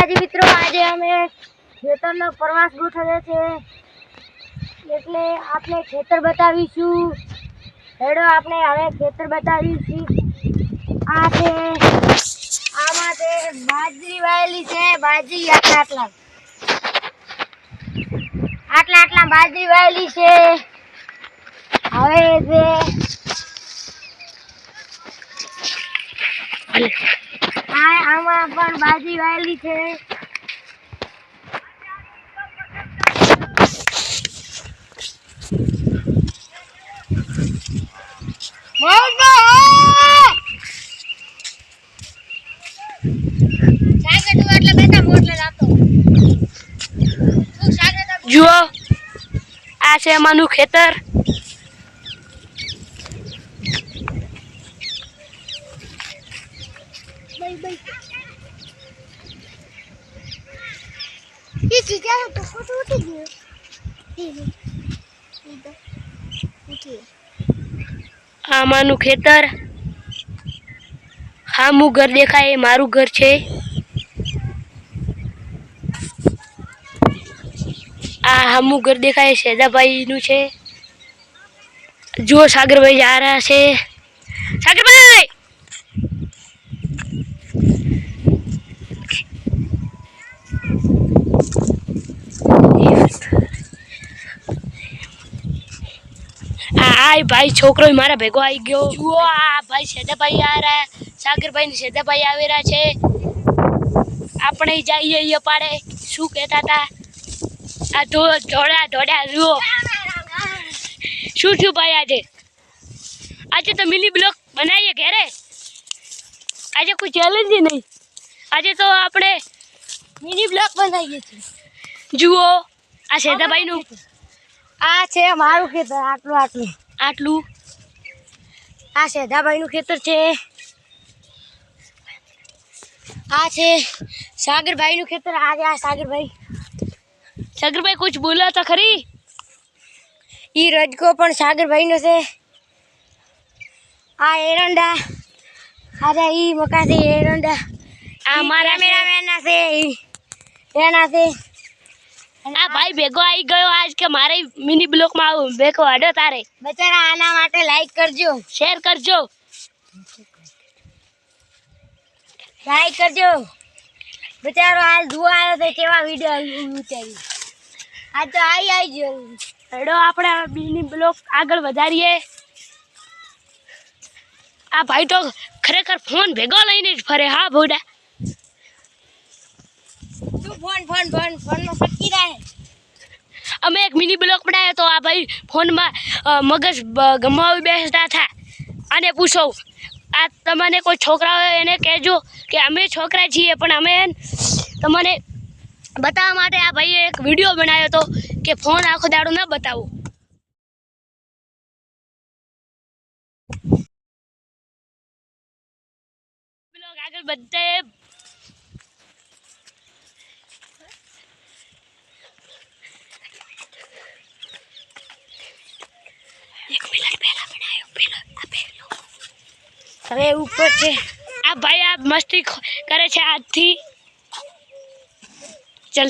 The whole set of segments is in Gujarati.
માતાજી મિત્રો, આજે અમે ખેતરનો પ્રવાસ ગોઠવ્યો છે એટલે આપણે ખેતર બતાવીશું। હેડો આપણે હવે ખેતર બતાવીશું। આમાં છે બાજરી વાયેલી છે। બાજરી આટલા બાજરી વાયેલી છે। હવે આમાં પણ બાજરી વાયેલી છે। જુઓ, આ છે અમારું ખેતર। આમાનું ખેતર હામું ઘર દેખાય એ મારું ઘર છે। આ હામું ઘર દેખાય શેજાભાઈ નું છે। જો સાગરભાઈ जा रहा છે। સાગરભાઈ भाई छोकरो मारा भेगो आई गयो। जुओ आ भाई सेदाभाई आ रहा है। सागरभाई ने सेदाभाई आवेरा छे। આપણે જઈએ એ પાડે શું કહેતા હતા આ તો ઢોડા જુઓ શું ભાઈ આજે તો મિની બ્લોક બનાવીએ ઘરે। આજે કોઈ ચેલેન્જ નહીં, આજે તો આપણે મિની બ્લોક બનાવીએ છીએ। જુઓ આ સેદાભાઈ નું આ છે મારું ખેતર। આટલું આ સેદાભાઈ નું ખેતર છે। આ છે सागर નું ખેતર। આ सागर भाई कुछ बोला था खरी। ઈ રજકો પણ सागर નો છે। આ એરંડા અરે ઈ મકા છે એરંડા। આ મારા મેરામેન ના છે એના છે। આ ભાઈ ભેગો આવી ગયો આજ કે મારે મિની બ્લોક માં આવું ભેગો આડો તારે। બચારા આના માટે લાઈક કરજો, શેર કરજો, લાઈક કરજો। બચારો હાલ જોવા આવ્યો તો કેવા વિડિયો ઉતારી। આજ તો આવી ગયો। હેડો આપણે મિની બ્લોક આગળ વધારીએ। આ ભાઈ તો ખરેખર ફોન ભેગો લઈને જ ફરે। હા ભોડા તું ફોન માં ફટકી રહે। અમે એક મિની બ્લોક બનાવ્યો તો આ ભાઈ ફોન માં મગજ ગમાવી બેસતા હતા। અને પૂછો આ તમને કોઈ છોકરા હોય એને કહેજો કે અમે છોકરા છીએ પણ અમે તમને બતાવવા માટે આ ભાઈએ એક વિડીયો બનાવ્યો તો કે ફોન આખો દાડો ન બતાવો। બ્લોગ આગળ બધે હવે ઉપર છે। આ ભાઈ આ મસ્તી કરે છે આજથી। चल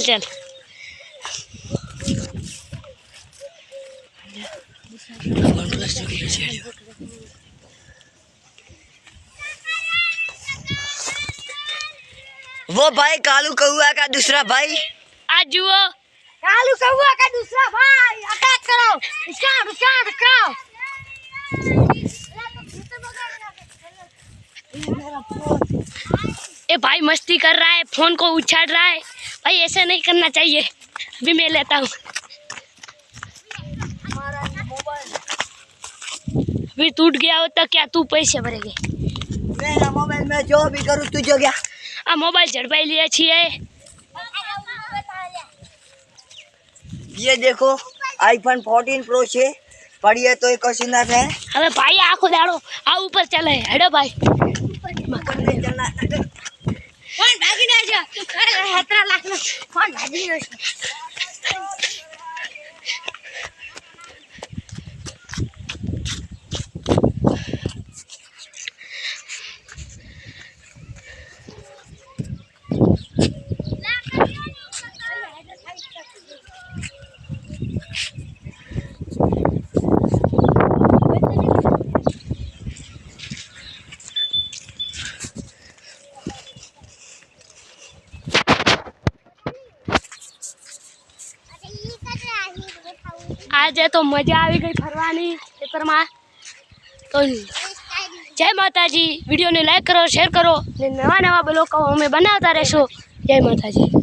वो भाई कालू कौआ का दूसरा भाई। आज जुओ कालू कौआ का दूसरा भाई अटैक करो। इसका ए भाई मस्ती कर रहा है, फोन को उछाल रहा है। भाई ऐसे नहीं करना चाहिए। अभी मैं लेता हूँ। अभी टूट गया हो तो क्या तू पैसे भरेंगे? मेरा मोबाइल में जो भी करूँ तू जो गया। आ मोबाइल झड़पाई लिया छिए। ये देखो आईफोन 14 प्रो छे पड़ी है तो एक कसिना है। अबे भाई आखो दाड़ो आ ऊपर चले। हेडो भाई ऊपर नहीं चलना। फोन भागी ना जा। अरे 17 लाख નો फोन भागी ना। આજે તો મજા આવી ગઈ ફરવાની ખેતરમાં. તો જય માતાજી. વિડીયોને લાઈક કરો, શેર કરો ને નવા બ્લોગ અમે બનાવતા રહેશો. જય માતાજી.